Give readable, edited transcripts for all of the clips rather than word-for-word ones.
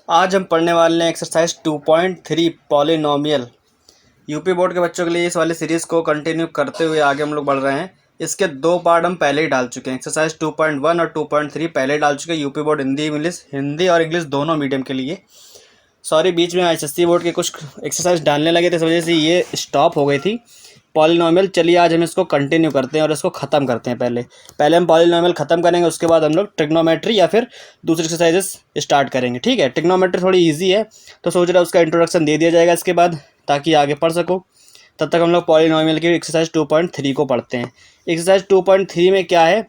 आज हम पढ़ने वाले हैं एक्सरसाइज 2.3 पॉलिनोमियल। यूपी बोर्ड के बच्चों के लिए इस वाली सीरीज़ को कंटिन्यू करते हुए आगे हम लोग बढ़ रहे हैं। इसके 2 पार्ट हम पहले ही डाल चुके हैं। एक्सरसाइज 2.1 और 2.3 पहले डाल चुके हैं। यूपी बोर्ड हिंदी और इंग्लिश दोनों मीडियम के लिए। सॉरी, बीच में एसएससी बोर्ड के कुछ एक्सरसाइज डालने लगे थे, इस वजह से ये स्टॉप हो गई थी। पॉलिनोमियल, चलिए आज हम इसको कंटिन्यू करते हैं और इसको ख़त्म करते हैं। पहले हम पॉलिनोमियल ख़त्म करेंगे, उसके बाद हम लोग ट्रिग्नोमेट्री या फिर दूसरी एक्सरसाइजेस स्टार्ट करेंगे। ठीक है, ट्रिग्नोमेट्री थोड़ी इजी है तो सोच रहा हूँ उसका इंट्रोडक्शन दे दिया जाएगा इसके बाद, ताकि आगे पढ़ सको। तब तक हम लोग पॉलिनोमियल की एक्सरसाइज 2.3 को पढ़ते हैं। एक्सरसाइज 2.3 में क्या है,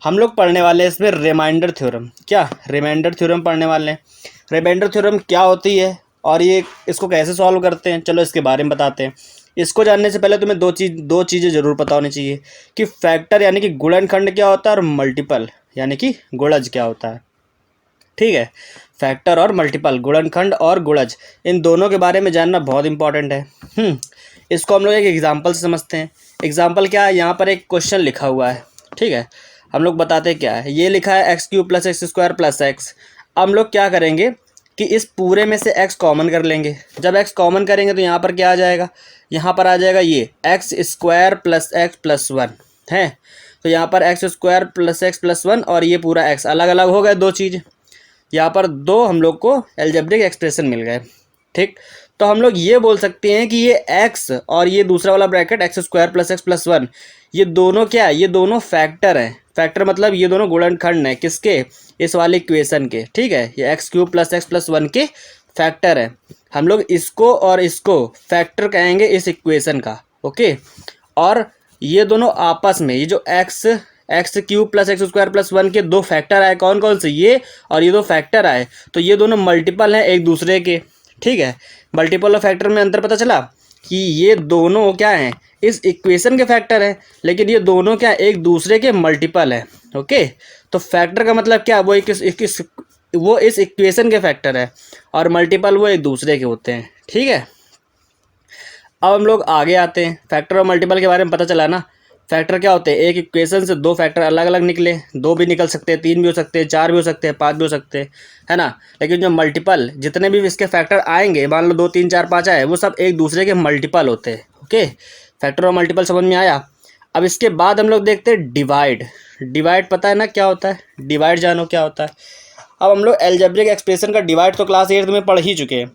हम लोग पढ़ने वाले हैं इसमें रिमाइंडर थ्योरम। क्या रिमाइंडर थ्योरम पढ़ने वाले हैं। रिमाइंडर थ्योरम क्या होती है और ये इसको कैसे सॉल्व करते हैं, चलो इसके बारे में बताते हैं। इसको जानने से पहले तुम्हें दो चीज़ें ज़रूर पता होनी चाहिए कि फैक्टर यानी कि गुणनखंड क्या होता है और मल्टीपल यानी कि गुणज क्या होता है। ठीक है, फैक्टर और मल्टीपल, गुणनखंड और गुणज, इन दोनों के बारे में जानना बहुत इंपॉर्टेंट है। इसको हम लोग एक एग्जाम्पल से समझते हैं। एग्जाम्पल क्या है, यहाँ पर एक क्वेश्चन लिखा हुआ है। ठीक है, हम लोग बताते क्या है। ये लिखा है x³ + x² + x। हम लोग क्या करेंगे कि इस पूरे में से x कॉमन कर लेंगे। जब x कॉमन करेंगे तो यहाँ पर क्या आ जाएगा, यहाँ पर आ जाएगा ये x² + x + 1 है। तो यहाँ पर x² + x + 1 और ये पूरा x अलग अलग हो गए, दो चीज़। यहाँ पर दो हम लोग को एल्जेब्रिक एक्सप्रेशन मिल गए। ठीक, तो हम लोग ये बोल सकते हैं कि ये x और ये दूसरा वाला ब्रैकेट x² + x + 1, ये दोनों क्या है, ये दोनों फैक्टर हैं। फैक्टर मतलब ये दोनों गुणनखंड हैं किसके, इस वाले इक्वेशन के। ठीक है, ये x³ + x + 1 के फैक्टर है। हम लोग इसको और इसको फैक्टर कहेंगे इस इक्वेशन का। ओके, और ये दोनों आपस में, ये जो x³ + x² + 1 के दो फैक्टर आए, कौन कौन से, ये और ये दो फैक्टर आए, तो ये दोनों मल्टीपल हैं एक दूसरे के। ठीक है, मल्टीपल और फैक्टर में अंतर पता चला कि ये दोनों क्या हैं, इस इक्वेशन के फैक्टर हैं, लेकिन ये दोनों क्या एक दूसरे के मल्टीपल है। ओके, तो फैक्टर का मतलब क्या, वो इस इक्वेशन के फैक्टर है और मल्टीपल वो एक दूसरे के होते हैं। ठीक है, अब हम लोग आगे आते हैं। फैक्टर और मल्टीपल के बारे में पता चला ना। फैक्टर क्या होते हैं, एक इक्वेशन से दो फैक्टर अलग अलग निकले, दो भी निकल सकते हैं, तीन भी हो सकते हैं, चार भी हो सकते हैं, पांच भी हो सकते हैं, है ना। लेकिन जो मल्टीपल, जितने भी इसके फैक्टर आएंगे, मान लो 2 3 4 5 आए, वो सब एक दूसरे के मल्टीपल होते हैं। ओके, फैक्टर और मल्टीपल समझ में आया। अब इसके बाद हम लोग देखते हैं डिवाइड। डिवाइड पता है ना क्या होता है, डिवाइड जानो क्या होता है। अब हम लोग एल्जेब्रिक एक्सप्रेशन का डिवाइड तो क्लास 8 में पढ़ ही चुके हैं,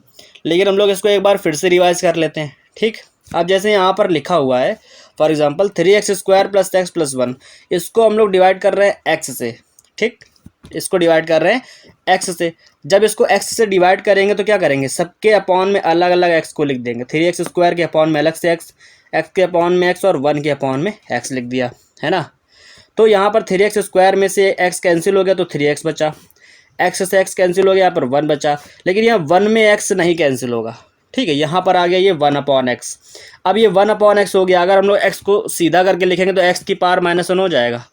लेकिन हम लोग इसको एक बार फिर से रिवाइज कर लेते हैं। ठीक, अब जैसे यहाँ पर लिखा हुआ है, फॉर एग्जांपल 3x² + x + 1, इसको हम लोग डिवाइड कर रहे हैं x से। ठीक, इसको डिवाइड कर रहे हैं x से। जब इसको x से डिवाइड करेंगे तो क्या करेंगे, सबके अपॉन में अलग अलग x को लिख देंगे। 3x² के अपॉन में अलग से x के अपॉन में x और 1 के अपॉन में x लिख दिया, है ना। तो यहाँ पर 3x² में से x कैंसिल हो गया तो 3x बचा, x से x कैंसिल हो गया, यहाँ पर 1 बचा, लेकिन यहाँ 1 में x नहीं कैंसिल होगा। ठीक है, यहाँ पर आ गया ये 1/x। अब ये 1/x हो गया, अगर हम लोग x को सीधा करके लिखेंगे तो x की पावर -1 हो जाएगा।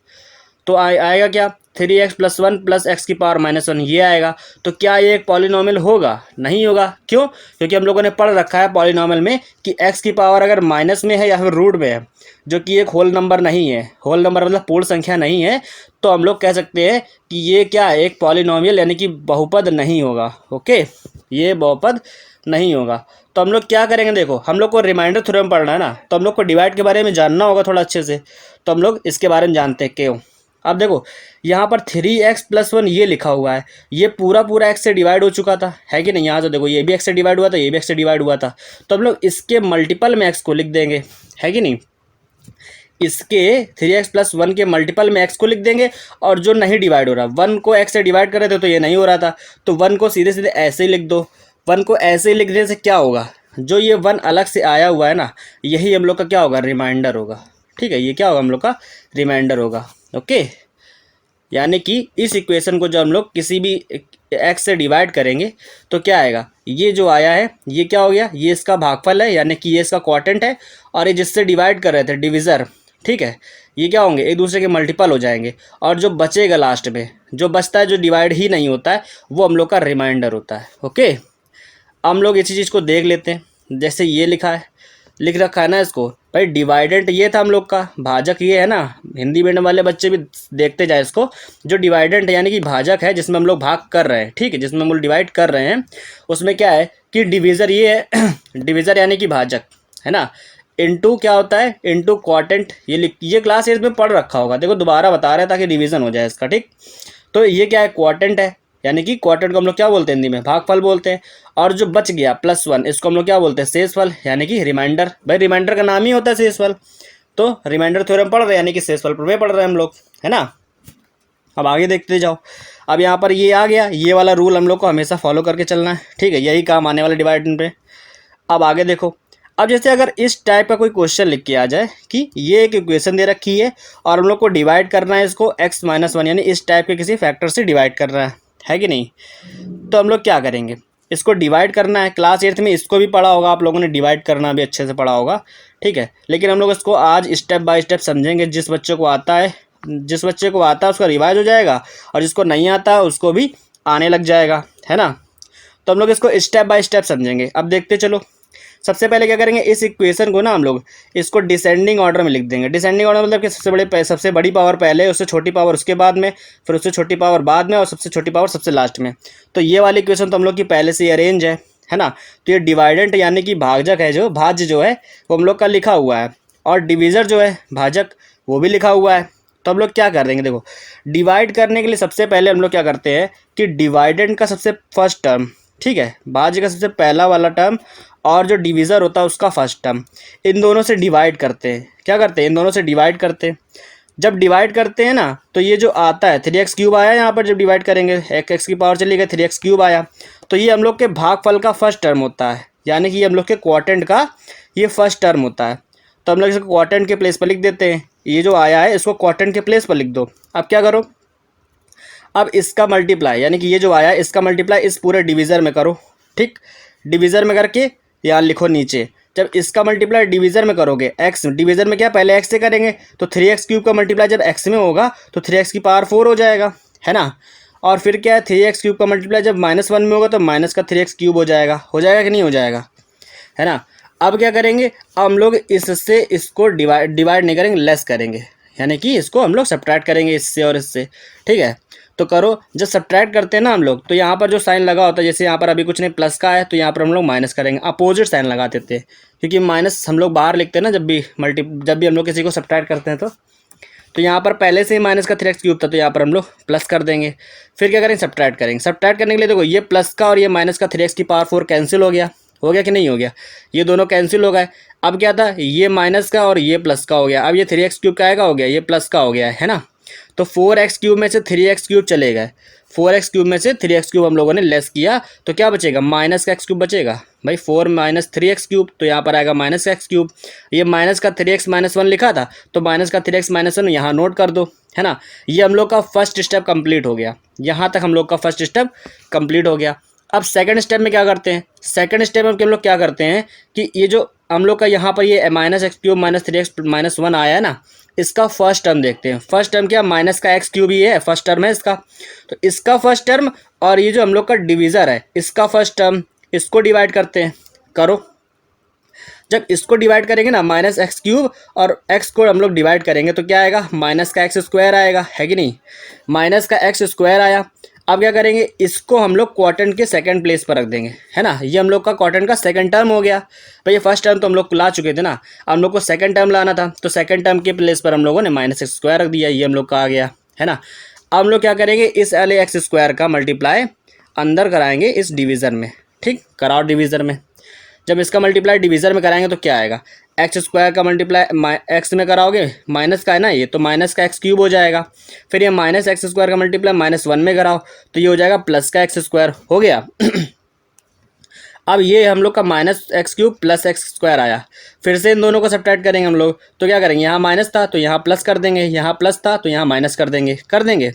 तो आएगा क्या, 3x + 1 + x की पावर -1, ये आएगा। तो क्या ये एक पॉलिनोमियल होगा, नहीं होगा। क्यों, क्योंकि हम लोगों ने पढ़ रखा है पॉलिनोमियल में कि x की पावर अगर माइनस में है या फिर रूट में है, जो कि एक होल नंबर नहीं है, होल नंबर मतलब पूर्ण संख्या नहीं है, तो हम लोग कह सकते हैं कि ये क्या है, एक पॉलिनोमियल यानी कि बहुपद नहीं होगा। ओके, ये बहुपद नहीं होगा। तो हम लोग क्या करेंगे, देखो हम लोग को रिमाइंडर थ्योरम पढ़ना है ना, तो हम लोग को डिवाइड के बारे में जानना होगा थोड़ा अच्छे से, तो हम लोग इसके बारे में जानते हैं क्यों। अब देखो यहाँ पर 3x + 1 ये लिखा हुआ है, ये पूरा x से डिवाइड हो चुका था, है कि नहीं। यहाँ तो देखो ये भी x से डिवाइड हुआ था, ये भी x से डिवाइड हुआ था, तो हम लोग इसके मल्टीपल में x को लिख देंगे, है कि नहीं। इसके 3x + 1 के मल्टीपल में x को लिख देंगे, और जो नहीं डिवाइड हो रहा, 1 को x से डिवाइड कर रहे थे तो ये नहीं हो रहा था, तो 1 को सीधे सीधे ऐसे ही लिख दो। 1 को ऐसे ही लिखने से क्या होगा, जो ये 1 अलग से आया हुआ है ना, यही हम लोग का क्या होगा, रिमाइंडर होगा। ठीक है, ये क्या होगा, हम लोग का रिमाइंडर होगा। ओके, यानी कि इस इक्वेशन को जब हम लोग किसी भी x से डिवाइड करेंगे तो क्या आएगा, ये जो आया है ये क्या हो गया, ये इसका भागफल है, यानी कि ये इसका क्वाड्रेंट है, और ये जिससे डिवाइड कर रहे थे डिविज़र, ठीक है, ये क्या होंगे, एक दूसरे के मल्टीपल हो जाएंगे, और जो बचेगा लास्ट में, जो बचता है, जो डिवाइड ही नहीं होता है, वो हम लोग का रिमाइंडर होता है। ओके, हम लोग इसी चीज़ को देख लेते हैं। जैसे ये लिखा है, लिख रखा है ना इसको भाई, डिवाइडेंट ये था हम लोग का, भाजक ये है ना, हिंदी मीडियम वाले बच्चे भी देखते जाए इसको, जो डिवाइडेंट यानी कि भाजक है जिसमें हम लोग भाग कर रहे हैं, ठीक है, जिसमें हम लोग डिवाइड कर रहे हैं, उसमें क्या है कि डिविज़र ये है डिविज़र यानी कि भाजक है ना, इनटू क्या होता है, इनटू क्वाटेंट, ये क्लास 8 में पढ़ रखा होगा, देखो दोबारा बता रहे हैं ताकि रिवीजन हो जाए इसका, ठीक। तो ये क्या है, क्वाटेंट है, यानी कि क्वार्टेंट को हम लोग क्या बोलते हैं हिंदी में, भागफल बोलते हैं। और जो बच गया +1, इसको हम लोग क्या बोलते हैं, शेषफल, यानी कि रिमाइंडर। भाई रिमाइंडर का नाम ही होता है शेषफल, तो रिमाइंडर थ्योरम पढ़ रहे हैं यानी कि शेषफल प्रमेय पढ़ रहे हैं हम लोग, है ना। अब आगे देखते जाओ। अब यहाँ पर ये आ गया, ये वाला रूल हम लोग को हमेशा फॉलो करके चलना है, ठीक है, यही काम आने वाले डिवाइडेंड पे। अब आगे देखो, अब जैसे अगर इस टाइप का कोई क्वेश्चन लिख के आ जाए कि ये एक इक्वेशन दे रखी है और हम लोग को डिवाइड करना है इसको x-1 यानी इस टाइप के किसी फैक्टर से डिवाइड करना है कि नहीं, तो हम लोग क्या करेंगे, इसको डिवाइड करना है। क्लास 8 में इसको भी पढ़ा होगा आप लोगों ने, डिवाइड करना भी अच्छे से पढ़ा होगा, ठीक है, लेकिन हम लोग इसको आज स्टेप बाय स्टेप समझेंगे। जिस बच्चे को आता है उसका रिवाइज हो जाएगा, और जिसको नहीं आता है उसको भी आने लग जाएगा, है ना। तो हम लोग इसको स्टेप बाय स्टेप समझेंगे। अब देखते चलो, सबसे पहले क्या करेंगे, इस इक्वेशन को ना हम लोग इसको डिसेंडिंग ऑर्डर में लिख देंगे। डिसेंडिंग ऑर्डर मतलब कि सबसे बड़ी पावर पहले, उससे छोटी पावर उसके बाद में, फिर उससे छोटी पावर बाद में, और सबसे छोटी पावर सबसे लास्ट में। तो ये वाली इक्वेशन तो हम लोग की पहले से ही अरेंज है ना। तो ये डिवाइडेंट यानी कि भाजक है, जो भाज्य जो है वो हम लोग का लिखा हुआ है, और डिविज़र जो है भाजक वो भी लिखा हुआ है। तो हम लोग क्या कर देंगे, देखो डिवाइड करने के लिए सबसे पहले हम लोग क्या करते हैं कि डिवाइडेंट का सबसे फर्स्ट टर्म, ठीक है, भाज्य का सबसे पहला वाला टर्म और जो डिवीज़र होता है उसका फर्स्ट टर्म, इन दोनों से डिवाइड करते हैं। क्या करते हैं, इन दोनों से डिवाइड करते हैं। जब डिवाइड करते हैं ना, तो ये जो आता है 3x³ आया यहाँ पर, जब डिवाइड करेंगे x की पावर चली गई, 3x³ आया, तो ये हम लोग के भागफल का फर्स्ट टर्म होता है, यानी कि ये हम लोग के क्वार्टेंट का ये फर्स्ट टर्म होता है। तो हम लोग इसको क्वार्टेंट के प्लेस पर लिख देते हैं, ये जो आया है इसको क्वार्टेंट के प्लेस पर लिख दो। अब क्या करो, अब इसका मल्टीप्लाई, यानी कि ये जो आया है इसका मल्टीप्लाई इस पूरे डिवीज़र में करो, ठीक। डिवीज़र में करके यहाँ लिखो नीचे, जब इसका मल्टीप्लाई डिवीज़र में करोगे, x डिवीज़र में क्या पहले x से करेंगे, तो 3x³ का मल्टीप्लाई जब x में होगा तो 3x की पावर 4 हो जाएगा, है ना। और फिर क्या है, 3x³ का मल्टीप्लाई जब -1 में होगा तो माइनस का 3x³ हो जाएगा कि नहीं हो जाएगा, है ना। अब क्या करेंगे, अब हम लोग इससे इसको डिवाइड नहीं करेंगे, लेस करेंगे, यानी कि इसको हम लोग सब्ट्रैक्ट करेंगे इससे और इससे, ठीक है। तो करो, जब सब्ट्रैक्ट करते हैं ना हम लोग, तो यहाँ पर जो साइन लगा होता है, जैसे यहाँ पर अभी कुछ नहीं प्लस का है तो यहाँ पर हम लोग माइनस करेंगे, अपोजिट साइन लगा देते हैं, क्योंकि माइनस हम लोग बाहर लिखते हैं ना जब भी हम लोग किसी को सब्ट्रैक्ट करते हैं। तो यहाँ पर पहले से ही माइनस का 3x³ था, तो यहाँ पर हम लोग प्लस कर देंगे। फिर क्या करेंगे, सब्ट्रैक्ट करेंगे। सब्ट्रैक्ट करने के लिए देखो, ये प्लस का और ये माइनस का 3x की पावर 4 कैंसिल हो गया कि नहीं हो गया, ये दोनों कैंसिल हो गए। अब क्या था, ये माइनस का और ये प्लस का हो गया, अब ये 3x³ का आएगा, हो गया, ये प्लस का हो गया है ना। तो 4x³ में से 3x³ चले गए, 4x³ में से 3x³ हम लोगों ने लेस किया, तो क्या बचेगा, माइनस का x³ बचेगा। भाई 4 - 3x³, तो यहाँ पर आएगा माइनस का x³। ये माइनस का 3x - 1 लिखा था, तो माइनस का 3x - 1 यहाँ नोट कर दो, है ना। ये हम लोग का फर्स्ट स्टेप कंप्लीट हो गया, यहाँ तक हम लोग का फर्स्ट स्टेप कंप्लीट हो गया। अब सेकंड स्टेप में क्या करते हैं, सेकंड स्टेप में हम लोग क्या करते हैं कि ये जो हम लोग का यहाँ पर ये -x³ - 3x - 1 आया है ना, इसका फर्स्ट टर्म देखते हैं। फर्स्ट टर्म क्या, माइनस का x³ ही है, फर्स्ट टर्म है इसका। तो इसका फर्स्ट टर्म और ये जो हम लोग का डिवीज़र है इसका फर्स्ट टर्म, इसको डिवाइड करते हैं। करो, जब इसको डिवाइड करेंगे ना, -x³ और x को हम लोग डिवाइड करेंगे तो क्या आएगा, माइनस का x² आएगा, है कि नहीं, माइनस का x² आया। अब क्या करेंगे, इसको हम लोग क्वार्टेंट के सेकंड प्लेस पर रख देंगे, है ना। ये हम लोग का क्वार्टेंट का सेकंड टर्म हो गया। भाई ये फर्स्ट टर्म तो हम लोग ला चुके थे ना, अब हम लोग को सेकंड टर्म लाना था, तो सेकंड टर्म के प्लेस पर हम लोगों ने -x² रख दिया, ये हम लोग का आ गया, है ना। अब हम लोग क्या करेंगे, इस वाले x² का मल्टीप्लाई अंदर कराएंगे इस डिवीज़र में, ठीक, कराओ डिवीज़र में। जब इसका मल्टीप्लाई डिवीज़र में कराएंगे तो क्या आएगा, x² का मल्टीप्लाई x में कराओगे, माइनस का है ना ये, तो माइनस का x³ हो जाएगा। फिर ये -x² का मल्टीप्लाई -1 में कराओ, तो ये हो जाएगा प्लस का x² हो गया। अब ये हम लोग का -x³ + x² आया, फिर से इन दोनों को सब्ट्रैक्ट करेंगे हम लोग, तो क्या करेंगे, यहाँ माइनस था तो यहाँ प्लस कर देंगे, यहाँ प्लस था तो यहाँ माइनस कर देंगे।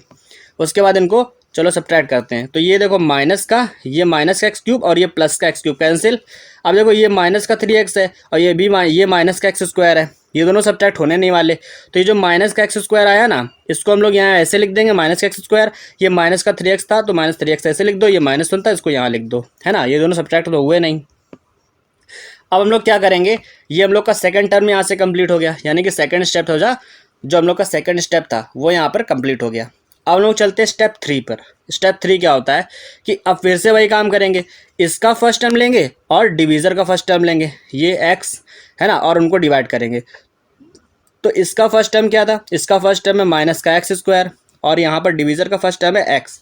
उसके बाद इनको चलो सब्ट्रैक्ट करते हैं। तो ये देखो माइनस का, ये माइनस का x³ और ये प्लस का x³ कैंसिल। अब देखो ये माइनस का 3x है और ये भी ये माइनस का x² है, ये दोनों सब्ट्रैक्ट होने नहीं वाले। तो ये जो माइनस का x² आया ना, इसको हम लोग यहाँ ऐसे लिख देंगे, माइनस का x²। ये माइनस का 3x था तो -3x ऐसे लिख दो, ये -1 था इसको यहाँ लिख दो, है ना। ये दोनों सब्ट्रैक्ट तो हुए नहीं। अब हम लोग क्या करेंगे, ये हम लोग का सेकंड टर्म यहाँ से कंप्लीट हो गया, यानी कि सेकंड स्टेप हो जा, जो हम लोग का सेकंड स्टेप था वो यहाँ पर कंप्लीट हो गया। अब हम लोग चलते हैं स्टेप 3 पर। स्टेप 3 क्या होता है कि अब फिर से वही काम करेंगे, इसका फर्स्ट टर्म लेंगे और डिवीज़र का फर्स्ट टर्म लेंगे, ये एक्स है ना, और उनको डिवाइड करेंगे। तो इसका फर्स्ट टर्म क्या था, इसका फर्स्ट टर्म है माइनस का एक्स स्क्वायर, और यहाँ पर डिवीज़र का फर्स्ट टर्म है एक्स।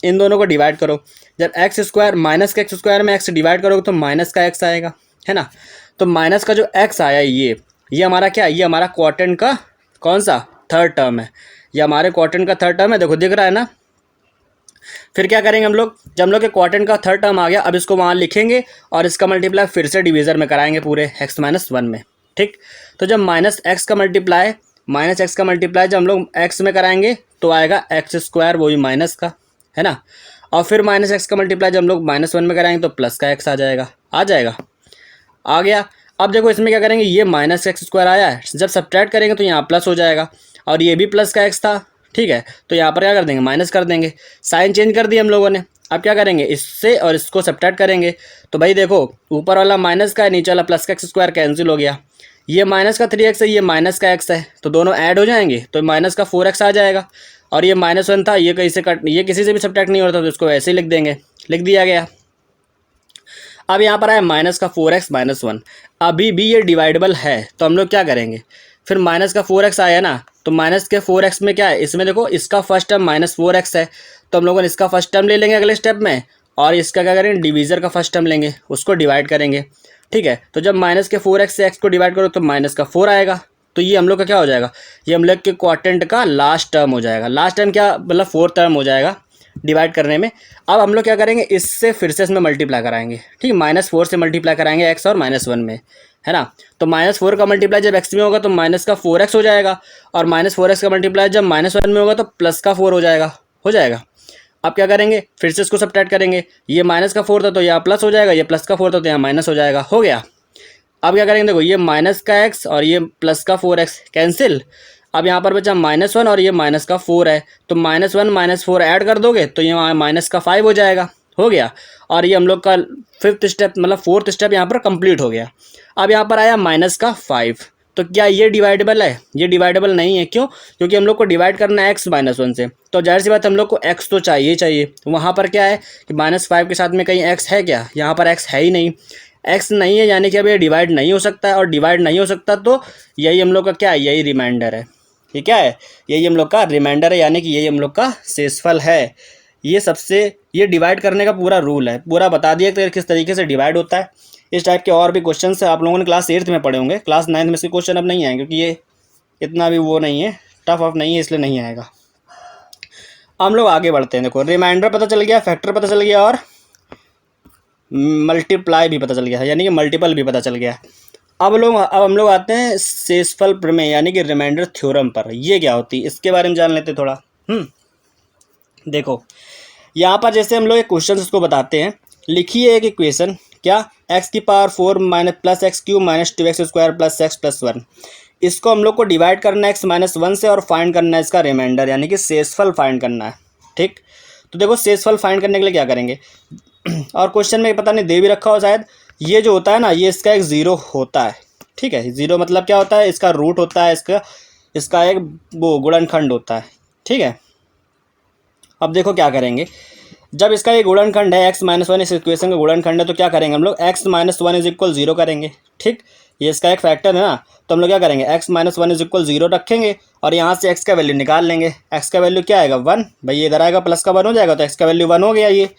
इन दोनों को डिवाइड करो, जब एक्स स्क्वायर माइनस का एक्स स्क्वायर में एक्स डिवाइड करोगे तो माइनस का एक्स आएगा, है ना। तो माइनस का जो एक्स आया ये हमारा क्या है, ये हमारा क्वाड्रेंट का कौन सा थर्ड टर्म है, ये हमारे क्वाड्रेंट का थर्ड टर्म है, देखो दिख रहा है ना। फिर क्या करेंगे हम लोग, जब हम लोग के क्वाड्रेंट का थर्ड टर्म आ गया, अब इसको वहाँ लिखेंगे और इसका मल्टीप्लाई फिर से डिवीज़र में कराएंगे पूरे x माइनस 1 में, ठीक। तो जब माइनस एक्स का मल्टीप्लाई जब हम लोग x में कराएंगे तो आएगा एक्स स्क्वायर, वो भी माइनस का, है ना। और फिर माइनस एक्स का मल्टीप्लाई जब हम लोग -1 में कराएंगे तो प्लस का x आ जाएगा, आ गया। अब देखो इसमें क्या करेंगे, ये माइनस एक्स स्क्वायर आया है, जब सब्ट्रैक्ट करेंगे तो यहाँ प्लस हो जाएगा, और ये भी प्लस का एक्स था, ठीक है। तो यहाँ पर क्या कर देंगे, माइनस कर देंगे, साइन चेंज कर दिया हम लोगों ने। अब क्या करेंगे, इससे और इसको सब्ट्रैक्ट करेंगे, तो भाई देखो ऊपर वाला माइनस का है, नीचे वाला प्लस का एक्स स्क्वायर कैंसिल हो गया, ये माइनस का 3x है, ये माइनस का x है, तो दोनों ऐड हो जाएंगे तो माइनस का 4x आ जाएगा, और ये -1 था, ये कहीं से ये किसी से भी सब्ट्रैक्ट नहीं हो रहा था, तो इसको ऐसे ही लिख देंगे, लिख दिया गया। अब यहाँ पर आया माइनस का 4x -1, अभी भी ये डिवाइडेबल है, तो हम लोग क्या करेंगे, फिर माइनस का 4x आया ना, तो माइनस के 4x में क्या है, इसमें देखो इसका फर्स्ट टर्म -4x है, तो हम लोगों ने इसका फर्स्ट टर्म ले लेंगे अगले स्टेप में, और इसका क्या करेंगे, डिवीज़र का फर्स्ट टर्म लेंगे, उसको डिवाइड करेंगे, ठीक है। तो जब माइनस के 4x से x को डिवाइड करो तो माइनस का 4 आएगा, तो ये हम लोग का क्या हो जाएगा, ये हम लोग के क्वाड्रेंट का लास्ट टर्म हो जाएगा, लास्ट टर्म क्या मतलब 4th टर्म हो जाएगा डिवाइड करने में। अब हम लोग क्या करेंगे, इससे फिर से इसमें मल्टीप्लाई कराएंगे, ठीक, -4 से मल्टीप्लाई कराएंगे x और -1 में, है ना। तो -4 का मल्टीप्लाई जब x में होगा तो माइनस का 4x हो जाएगा, और -4x का मल्टीप्लाई जब -1 में होगा तो प्लस का 4 हो जाएगा। अब क्या करेंगे, फिर से इसको सब्ट्रैक्ट करेंगे, ये माइनस का 4 था तो यहाँ प्लस हो जाएगा, ये प्लस का 4 था तो यहाँ माइनस हो जाएगा, हो गया। अब क्या करेंगे, देखो ये माइनस का x और ये प्लस का 4x कैंसिल, अब यहाँ पर बचा -1 और ये माइनस का 4 है, तो -1 -4 ऐड कर दोगे तो ये माइनस का 5 हो जाएगा, हो गया। और ये हम लोग का 5th स्टेप मतलब 4th स्टेप यहाँ पर कंप्लीट हो गया। अब यहाँ पर आया माइनस का 5, तो क्या ये डिवाइडेबल है, ये डिवाइडेबल नहीं है, क्यों, क्योंकि हम लोग को डिवाइड करना है x -1 से, तो जाहिर सी बात हम लोग को x तो चाहिए। वहाँ पर क्या है कि -5 के साथ में कहीं x है क्या, यहाँ पर x है ही नहीं, x नहीं है, यानी कि अब ये डिवाइड नहीं हो सकता है, और डिवाइड नहीं हो सकता तो यही हम लोग का क्या है, यही रिमाइंडर है, ये क्या है, यही हम लोग का रिमाइंडर है, यानी कि यही हम लोग का शेषफल है। ये डिवाइड करने का पूरा रूल है, पूरा बता दिया कि किस तरीके से डिवाइड होता है। इस टाइप के और भी क्वेश्चन आप लोगों ने क्लास 8th में पढ़े होंगे, क्लास 9th में इसके क्वेश्चन अब नहीं आएंगे, क्योंकि ये इतना भी वो नहीं है, टफ ऑफ नहीं है, इसलिए नहीं आएगा। हम लोग आगे बढ़ते हैं, देखो रिमाइंडर पता चल गया, फैक्टर पता चल गया, और मल्टीप्लाई भी पता चल गया है, यानी कि मल्टीपल भी पता चल गया। अब हम लोग आते हैं शेषफल प्रमेय यानी कि रिमाइंडर थ्योरम पर। ये क्या होती है इसके बारे में जान लेते थोड़ा। देखो यहाँ पर जैसे हम लोग एक क्वेश्चन इसको बताते हैं, लिखिए एक इक्वेशन, क्या x⁴ minus plus x³ minus 2x² plus x plus 1, इसको हम लोग को डिवाइड करना है x-1 से और फाइंड करना है इसका रिमाइंडर यानी कि शेषफल फाइंड करना है, ठीक। तो देखो शेषफल फाइंड करने के लिए क्या करेंगे, और क्वेश्चन में पता नहीं दे भी रखा हो शायद, ये जो होता है ना ये इसका एक 0 होता है, ठीक है। 0 मतलब क्या होता है, इसका रूट होता है, इसका एक वो गुणनखंड होता है, ठीक है। अब देखो क्या करेंगे, जब इसका ये गुणनखंड है x-1 इस इक्वेशन का गुणनखंड है, तो क्या करेंगे हम लोग x-1 = 0 करेंगे, ठीक। ये इसका एक फैक्टर है ना, तो हम लोग क्या करेंगे x-1 = 0 रखेंगे, और यहाँ से x का वैल्यू निकाल लेंगे। x का वैल्यू क्या आएगा 1, भाई ये इधर आएगा प्लस का 1 हो जाएगा, तो x का वैल्यू 1 हो गया ये।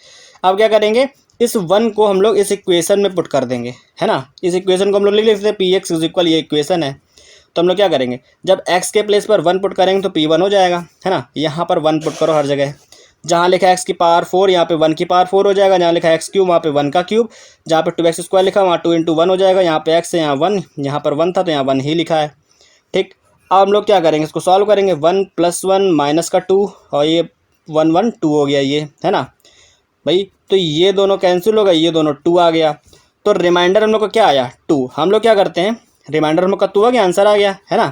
अब क्या करेंगे, इस 1 को हम लोग इस इक्वेशन में पुट कर देंगे, है ना। इस इक्वेशन को हम लोग लिख लेते हैं px = ये इक्वेशन है, तो हम लोग क्या करेंगे, जब x के प्लेस पर 1 पुट करेंगे तो p1 हो जाएगा, है ना। यहाँ पर 1 पुट करो हर जगह, जहाँ लिखा है x⁴ यहाँ पे 1⁴ हो जाएगा, जहाँ लिखा है x³ वहाँ पे 1 का क्यूब, जहाँ पे 2x² लिखा वहाँ 2 × 1 हो जाएगा, यहाँ पे x है यहाँ 1, यहाँ पर 1 था तो यहाँ 1 ही लिखा है, ठीक। अब हम लोग क्या करेंगे, इसको सॉल्व करेंगे, 1 + 1 माइनस का 2 और ये 1 1 2 हो गया ये, है ना भाई। तो ये दोनों कैंसिल हो गए, ये दोनों 2 आ गया, तो रिमाइंडर हम लोग को क्या आया 2। हम लोग क्या करते हैं, रिमाइंडर हम लोग का 2 आ गया, आंसर आ गया, है ना।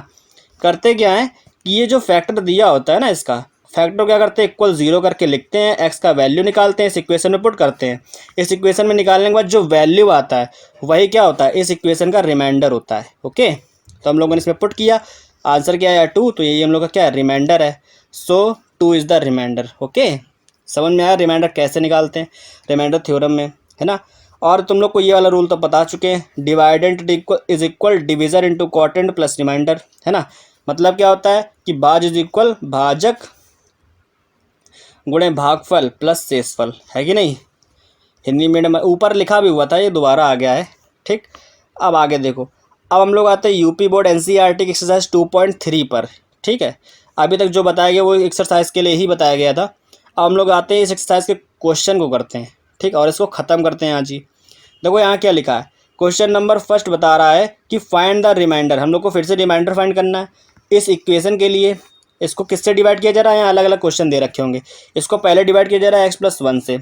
करते क्या है कि ये जो फैक्टर दिया होता है ना, इसका फैक्टर क्या करते हैं, इक्वल 0 करके लिखते हैं, एक्स का वैल्यू निकालते हैं, इस इक्वेशन में पुट करते हैं। इस इक्वेशन में निकालने के बाद जो वैल्यू आता है वही क्या होता है, इस इक्वेशन का रिमाइंडर होता है। ओके, तो हम लोगों ने इसमें पुट किया, आंसर क्या आया 2, तो यही हम लोग का क्या है, रिमाइंडर है। सो 2 इज़ द रिमाइंडर। ओके, समझ में आया रिमाइंडर कैसे निकालते हैं, रिमाइंडर थ्योरम में, है ना। और तुम लोग को ये वाला रूल तो बता चुके हैं, dividend is equal division into quotient plus remainder, है ना। मतलब क्या होता है कि भाज इज इक्वल भाजक गुणे भागफल प्लस शेषफल, है कि नहीं। हिंदी मीडियम ऊपर लिखा भी हुआ था, ये दोबारा आ गया है। ठीक, अब आगे देखो, अब हम लोग आते हैं यूपी बोर्ड एनसीईआरटी की एक्सरसाइज 2.3 पर। ठीक है, अभी तक जो बताया गया वो एक्सरसाइज के लिए ही बताया गया था। अब हम लोग आते हैं इस एक्सरसाइज के क्वेश्चन को करते हैं, ठीक, और इसको ख़त्म करते हैं आज ही। देखो यहाँ क्या लिखा है, क्वेश्चन नंबर फर्स्ट बता रहा है कि फाइंड द रिमाइंडर। हम लोग को फिर से रिमाइंडर फाइंड करना है इस इक्वेशन के लिए। इसको किससे डिवाइड किया जा रहा है, यहाँ अलग अलग क्वेश्चन दे रखे होंगे। इसको पहले डिवाइड किया जा रहा है x+1 से।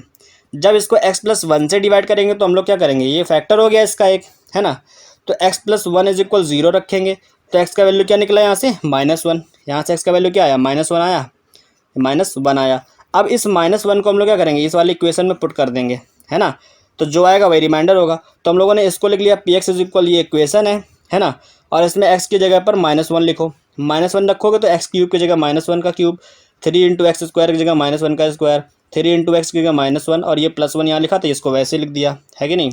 जब इसको x+1 से डिवाइड करेंगे तो हम लोग क्या करेंगे, ये फैक्टर हो गया इसका एक, है ना। तो x+1 इज इक्वल 0 रखेंगे, तो x का वैल्यू क्या निकला यहाँ से, -1। यहाँ से x का वैल्यू क्या आया, -1 आया, -1 आया। अब इस -1 को हम लोग क्या करेंगे, इस वाली इक्वेशन में पुट कर देंगे, है ना। तो जो आएगा वही रिमाइंडर होगा। तो हम लोगों ने इसको लिख लिया px इज इक्वल, ये इक्वेशन है ना, और इसमें x की जगह पर -1 लिखो। -1 रखोगे तो x क्यूब की जगह -1 का क्यूब, 3 इंटू एक्स स्क्वायर की जगह -1 का स्क्वायर, 3 इंटू एक्स की जगह -1, और ये +1 यहाँ लिखा था, इसको वैसे लिख दिया, है कि नहीं।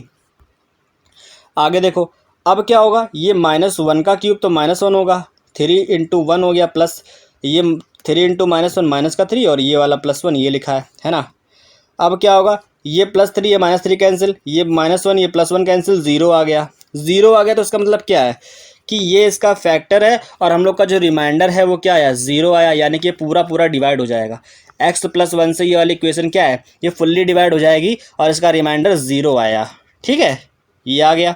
आगे देखो, अब क्या होगा, ये -1 का क्यूब तो -1 होगा, 3 इंटू 1 हो गया, प्लस ये 3 इंटू -1 माइनस का 3, और ये वाला +1 ये लिखा है ना। अब क्या होगा, ये +3 ये -3 कैंसिल, ये -1 ये +1 कैंसिल, 0 आ गया। 0 आ गया तो इसका मतलब क्या है कि ये इसका फैक्टर है, और हम लोग का जो रिमाइंडर है वो क्या आया, 0 आया, यानी कि पूरा पूरा डिवाइड हो जाएगा। x+1 से ये वाली इक्वेशन क्या है, ये फुल्ली डिवाइड हो जाएगी, और इसका रिमाइंडर 0 आया। ठीक है, ये आ गया।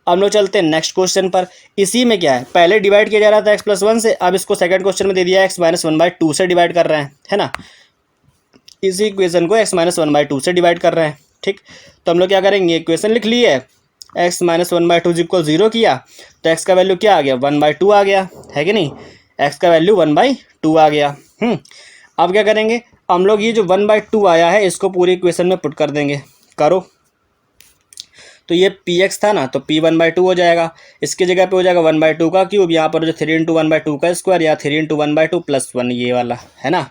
अब हम लोग चलते हैं नेक्स्ट क्वेश्चन पर। इसी में क्या है, पहले डिवाइड किया जा रहा था x+1 से, अब इसको सेकंड क्वेश्चन में दे दिया x -1/2 से डिवाइड कर रहे हैं, है ना। इसी इक्वेशन को x -1/2 से डिवाइड कर रहे हैं। ठीक, तो हम लोग क्या करेंगे, इक्वेशन लिख ली है, x -1/2 इक्वल 0 किया, तो x का वैल्यू क्या आ गया, 1/2 आ गया, है कि नहीं। x का वैल्यू 1/2 आ गया। अब क्या करेंगे, हम लोग ये जो 1/2 आया है इसको पूरी इक्वेशन में पुट कर देंगे। करो, तो ये px था ना, तो p 1/2 हो जाएगा, इसकी जगह पे हो जाएगा 1/2 का क्यूब, यहाँ पर जो 3 इंटू 1/2 का स्क्वायर, या 3 इंटू 1/2 + 1 ये वाला, है ना।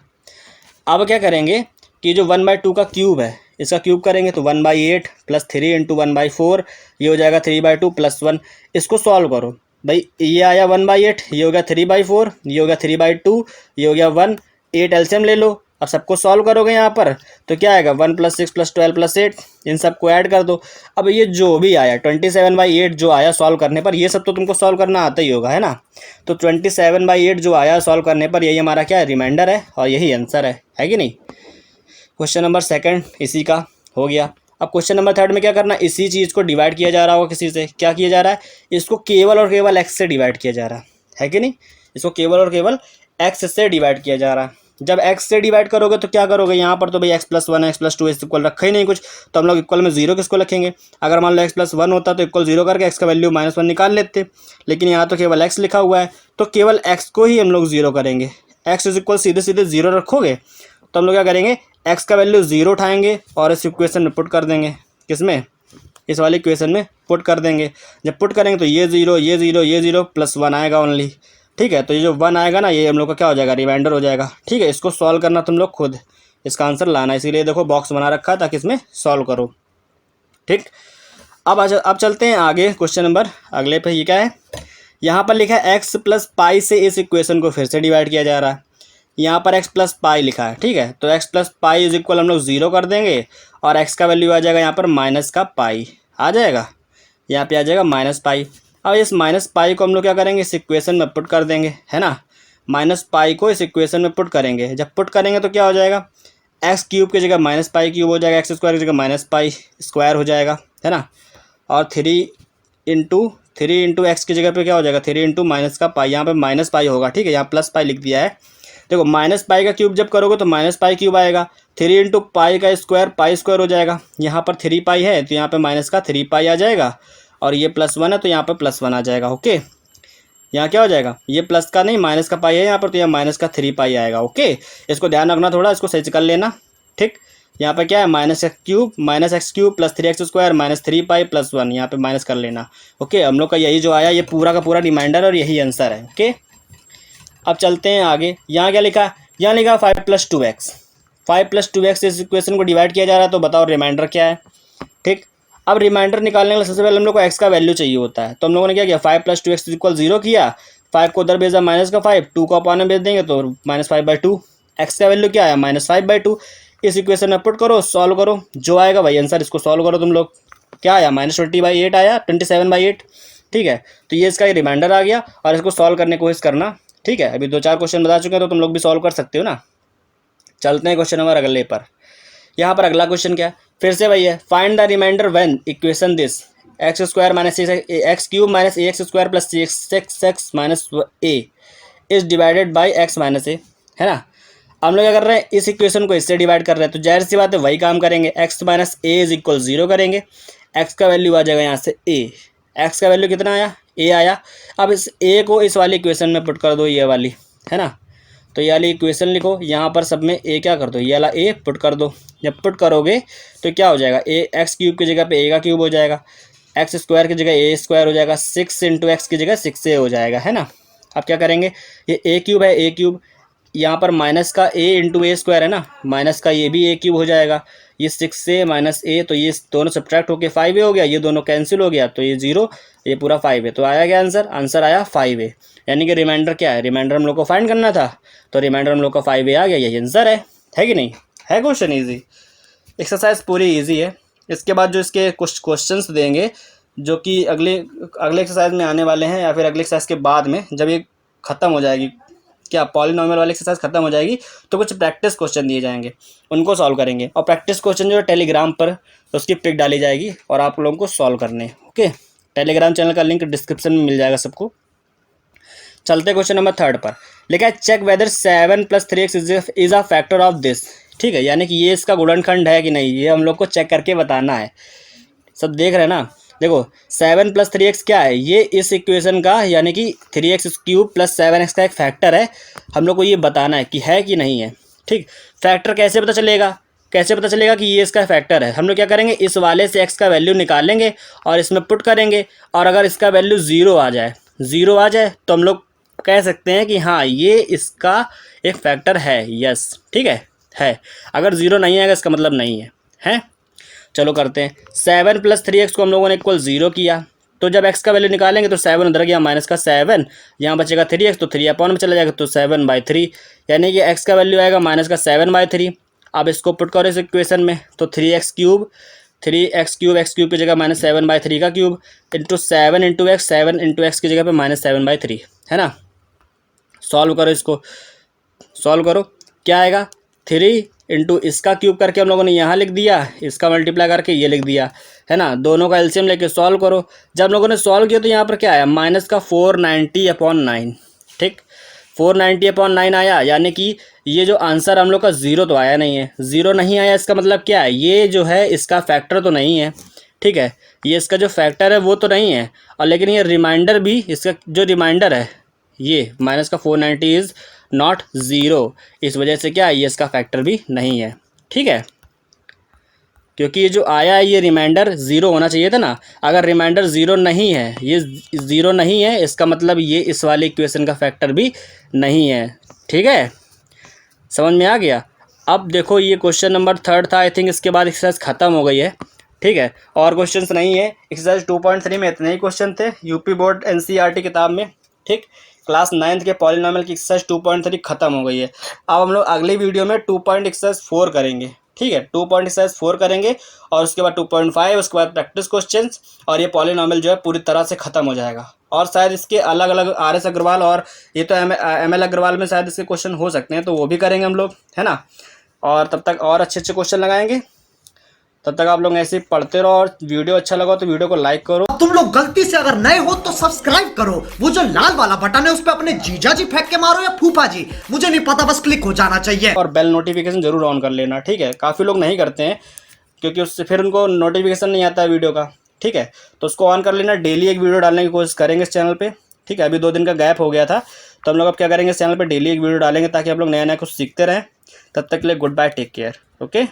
अब क्या करेंगे कि जो 1/2 का क्यूब है इसका क्यूब करेंगे, तो 1/8 प्लस 3 इंटू 1/4, ये हो जाएगा 3/2 + 1। इसको सॉल्व करो भाई, ये आया 1/8, ये हो गया 3/4, ये हो गया 3/2, ये हो गया 1, 8 एलसीएम ले लो। अब सबको सॉल्व करोगे यहाँ पर तो क्या आएगा, 1 + 6 + 12 + 8, इन सबको ऐड कर दो। अब ये जो भी आया 27/8 जो आया सॉल्व करने पर, ये सब तो तुमको सॉल्व करना आता ही होगा, है ना। तो 27/8 जो आया सॉल्व करने पर, यही हमारा क्या है, रिमाइंडर है, और यही आंसर है कि नहीं। क्वेश्चन नंबर सेकंड इसी का हो गया। अब क्वेश्चन नंबर थर्ड में क्या करना, इसी चीज़ को डिवाइड किया जा रहा होगा किसी से, क्या किया जा रहा है, इसको केवल और केवल x से डिवाइड किया जा रहा है कि नहीं। इसको केवल और केवल x से डिवाइड किया जा रहा है। जब x से डिवाइड करोगे तो क्या करोगे, यहाँ पर तो भाई x+1 x+2 इस इक्वल रखा ही नहीं कुछ, तो हम लोग इक्वल में 0 किसको रखेंगे। अगर मान लो x+1 होता तो इक्वल 0 करके x का वैल्यू -1 निकाल लेते, लेकिन यहाँ तो केवल x लिखा हुआ है, तो केवल x को ही हम लोग 0 करेंगे। x इज इक्वल सीधे सीधे 0 रखोगे तो हम लोग क्या करेंगे, x का वैल्यू 0 उठाएंगे और इस इक्वेशन में पुट कर देंगे, किसमें, इस वाली इक्वेशन में पुट कर देंगे। जब पुट करेंगे तो ये 0 ये 0 ये 0 + 1 आएगा ओनली। ठीक है, तो ये जो 1 आएगा ना, ये हम लोग का क्या हो जाएगा, रिमाइंडर हो जाएगा। ठीक है, इसको सॉल्व करना तुम लोग खुद, इसका आंसर लाना, इसीलिए देखो बॉक्स बना रखा है ताकि इसमें सॉल्व करो। ठीक, अब चलते हैं आगे क्वेश्चन नंबर अगले पे। ये क्या है, यहाँ पर लिखा है x + पाई से इस इक्वेशन को फिर से डिवाइड किया जा रहा है। यहाँ पर x + पाई लिखा है, ठीक है, तो x + पाई इज इक्वल हम लोग 0 कर देंगे, और x का वैल्यू आ जाएगा यहाँ पर -पाई आ जाएगा, यहाँ पे आ जाएगा -पाई। अब इस -पाई को हम लोग क्या करेंगे, इस इक्वेशन में पुट कर देंगे, है ना। -पाई को इस इक्वेशन में पुट करेंगे, जब पुट करेंगे तो क्या हो जाएगा, x क्यूब की जगह -पाई क्यूब हो जाएगा, x स्क्वायर की जगह -पाई स्क्वायर हो जाएगा, है ना। और 3 इंटू एक्स की जगह पे क्या हो जाएगा, 3 इंटू -पाई, यहाँ पे -पाई होगा। ठीक है, यहाँ +पाई लिख दिया है। देखो -पाई का क्यूब जब करोगे तो -पाई क्यूब आएगा, 3 इंटू पाई का स्क्वायर पाई स्क्वायर हो जाएगा। यहाँ पर 3 पाई है तो यहाँ पे -3 पाई आ जाएगा, और ये +1 है तो यहाँ पे +1 आ जाएगा। ओके, यहाँ क्या हो जाएगा, ये प्लस का नहीं माइनस का पाई है यहाँ पर, तो यहाँ माइनस का 3 पाई आएगा। ओके, इसको ध्यान रखना थोड़ा, इसको सही से कर लेना। ठीक, यहाँ पर क्या है minus x cube plus 3x² minus 3 pi plus 1, यहाँ पे माइनस कर लेना। ओके, हम लोग का यही जो आया ये पूरा का पूरा रिमाइंडर और यही आंसर है। ओके, अब चलते हैं आगे। यहाँ क्या लिखा, यहाँ लिखा 5 + 2x। 5 + 2x इस इक्वेशन को डिवाइड किया जा रहा है, तो बताओ रिमाइंडर क्या है। ठीक, अब रिमाइंडर निकालने के लिए सबसे पहले हम लोग को x का वैल्यू चाहिए होता है, तो हम लोगों ने क्या किया, 5 + 2x = 0 किया। 5 को उधर भेजा -5, 2 को अपान में भेज देंगे तो -5/2। x का वैल्यू क्या आया, -5/2। इस इक्वेशन में पुट करो, सॉल्व करो, जो आएगा वही आंसर, इसको सॉल्व करो तुम लोग। क्या आया, -20/8 आया, 27/8। ठीक है, तो ये इसका रिमाइंडर आ गया और इसको सॉल्व करने की कोशिश करना। ठीक है, अभी 2-4 क्वेश्चन बता चुके हैं तो तुम लोग भी सॉल्व कर सकते हो ना। चलते हैं क्वेश्चन नंबर अगले पर। यहाँ पर अगला क्वेश्चन क्या है, फिर से वही है, find the remainder when equation this x² - x³ - ax² + 6x - a is divided by x - a, है ना। हम लोग क्या कर रहे हैं, इस इक्वेशन को इससे डिवाइड कर रहे हैं, तो जाहिर सी बात है वही काम करेंगे, x - a = 0 करेंगे। x का वैल्यू आ जाएगा यहाँ से a, x का वैल्यू कितना आया, a आया। अब इस a को इस वाली इक्वेशन में पुट कर दो, ये वाली, है ना। तो ये वाली इक्वेशन लिखो, यहाँ पर सब में a क्या कर दो, ये वाला a पुट कर दो। जब पुट करोगे तो क्या हो जाएगा, x³ की जगह पे a का क्यूब हो जाएगा, x² की जगह a² हो जाएगा, 6 × x की जगह 6a हो जाएगा, है ना। अब क्या करेंगे, ये a³ है, a³, यहाँ पर माइनस का a × a² है ना, माइनस का ये भी a³ हो जाएगा, ये 6a - a, तो ये दोनों सब्ट्रैक्ट होके 5a हो गया, ये दोनों कैंसिल हो गया, तो ये 0, ये पूरा 5 है। तो आया क्या आंसर, आंसर आया 5a, यानी कि रिमाइंडर क्या है, रिमाइंडर हम लोग को फाइंड करना था, तो रिमाइंडर हम लोग का 5a आ गया, यही आंसर है कि नहीं। है क्वेश्चन ईजी, एक्सरसाइज पूरी ईजी है। इसके बाद जो इसके कुछ क्वेश्चंस देंगे जो कि अगले एक्सरसाइज में आने वाले हैं, या फिर अगले एक्सरसाइज के बाद में जब ये ख़त्म हो जाएगी, क्या पॉलिनॉमियल वाली एक्सरसाइज खत्म हो जाएगी, तो कुछ प्रैक्टिस क्वेश्चन दिए जाएंगे, उनको सॉल्व करेंगे। और प्रैक्टिस क्वेश्चन जो है टेलीग्राम पर उसकी पिक डाली जाएगी और आप लोगों को सॉल्व करने। ओके, टेलीग्राम चैनल का लिंक डिस्क्रिप्शन में मिल जाएगा सबको। चलते क्वेश्चन नंबर 3 पर, लिखा है check whether 7 + 3x is a factor of this. ठीक है, यानी कि ये इसका गुणनखंड है कि नहीं, ये हम लोग को चेक करके बताना है। सब देख रहे हैं ना, देखो 7 + 3x क्या है, ये इस इक्वेशन का यानी कि 3x³ + 7x का एक फैक्टर है। हम लोग को ये बताना है कि है कि नहीं है। ठीक, फैक्टर कैसे पता चलेगा, कि ये इसका फैक्टर है। हम लोग क्या करेंगे, इस वाले से x का वैल्यू निकालेंगे और इसमें पुट करेंगे, और अगर इसका वैल्यू 0 आ जाए तो हम लोग कह सकते हैं कि हाँ ये इसका एक फैक्टर है। यस, ठीक है। अगर 0 नहीं आएगा इसका मतलब नहीं है। चलो करते हैं, 7 + 3x को हम लोगों ने = 0 किया, तो जब x का वैल्यू निकालेंगे तो 7 उधर गया, -7, यहाँ बचेगा 3x, तो 3 अपॉन में चला जाएगा, तो 7/3, यानी कि x का वैल्यू आएगा -7/3। अब इसको पुट करो इस इक्वेशन में, तो 3x³ x³ की जगह -7/3 का क्यूब इंटू 7 × x, 7 × x की जगह पे -7/3, है ना। सॉल्व करो, इसको सॉल्व करो, क्या आएगा, 3 × इसका क्यूब करके हम लोगों ने यहाँ लिख दिया, इसका मल्टीप्लाई करके ये लिख दिया, है ना। दोनों का एलसीएम लेके सॉल्व करो। जब हम लोगों ने सॉल्व किया तो यहाँ पर क्या आया, -490/9। ठीक, 490/9 आया, यानी कि ये जो आंसर हम लोग का 0 तो आया नहीं है। 0 नहीं आया, इसका मतलब क्या है, ये जो है इसका फैक्टर तो नहीं है। ठीक है, ये इसका जो फैक्टर है वो तो नहीं है, और लेकिन ये रिमाइंडर भी, इसका जो रिमाइंडर है ये -490 इज़ नॉट 0, इस वजह से क्या है, ये इसका फैक्टर भी नहीं है। ठीक है, क्योंकि ये जो आया है ये रिमाइंडर 0 होना चाहिए था ना। अगर रिमाइंडर 0 नहीं है, ये 0 नहीं है, इसका मतलब ये इस वाले इक्वेशन का फैक्टर भी नहीं है। ठीक है, समझ में आ गया। अब देखो ये क्वेश्चन नंबर 3 था, आई थिंक इसके बाद एक्सरसाइज ख़त्म हो गई है। ठीक है, और क्वेश्चंस नहीं है। एक्सरसाइज 2.3 में इतने ही क्वेश्चन थे यूपी बोर्ड NCERT किताब में। ठीक, क्लास 9th के पॉलिनॉमियल की एक्सरसाइज 2.3 खत्म हो गई है। अब हम लोग अगली वीडियो में 2.4 करेंगे। ठीक है, 2.4 करेंगे, और उसके बाद 2.5, उसके बाद प्रैक्टिस क्वेश्चंस, और ये पॉलिनॉमियल जो है पूरी तरह से ख़त्म हो जाएगा। और शायद इसके अलग अलग RS अग्रवाल और ये तो ML अग्रवाल में शायद इसके क्वेश्चन हो सकते हैं, तो वो भी करेंगे हम लोग, है ना। और तब तक और अच्छे क्वेश्चन लगाएंगे। तब तक आप लोग ऐसे ही पढ़ते रहो, और वीडियो अच्छा लगा तो वीडियो को लाइक करो। तुम लोग गलती से अगर नए हो तो सब्सक्राइब करो, वो जो लाल वाला बटन है उस पर अपने जीजा जी फेंक के मारो या फूफा जी, मुझे नहीं पता, बस क्लिक हो जाना चाहिए। और बेल नोटिफिकेशन जरूर ऑन कर लेना। ठीक है, काफ़ी लोग नहीं करते हैं क्योंकि उससे फिर उनको नोटिफिकेशन नहीं आता है वीडियो का। ठीक है, तो उसको ऑन कर लेना। डेली एक वीडियो डालने की कोशिश करेंगे इस चैनल पे। ठीक है, अभी 2 दिन का गैप हो गया था, तो हम लोग अब क्या करेंगे, इस चैनल पर डेली एक वीडियो डालेंगे ताकि आप लोग नया नया कुछ सीखते रहें। तब तक के लिए good bye, take care, okay.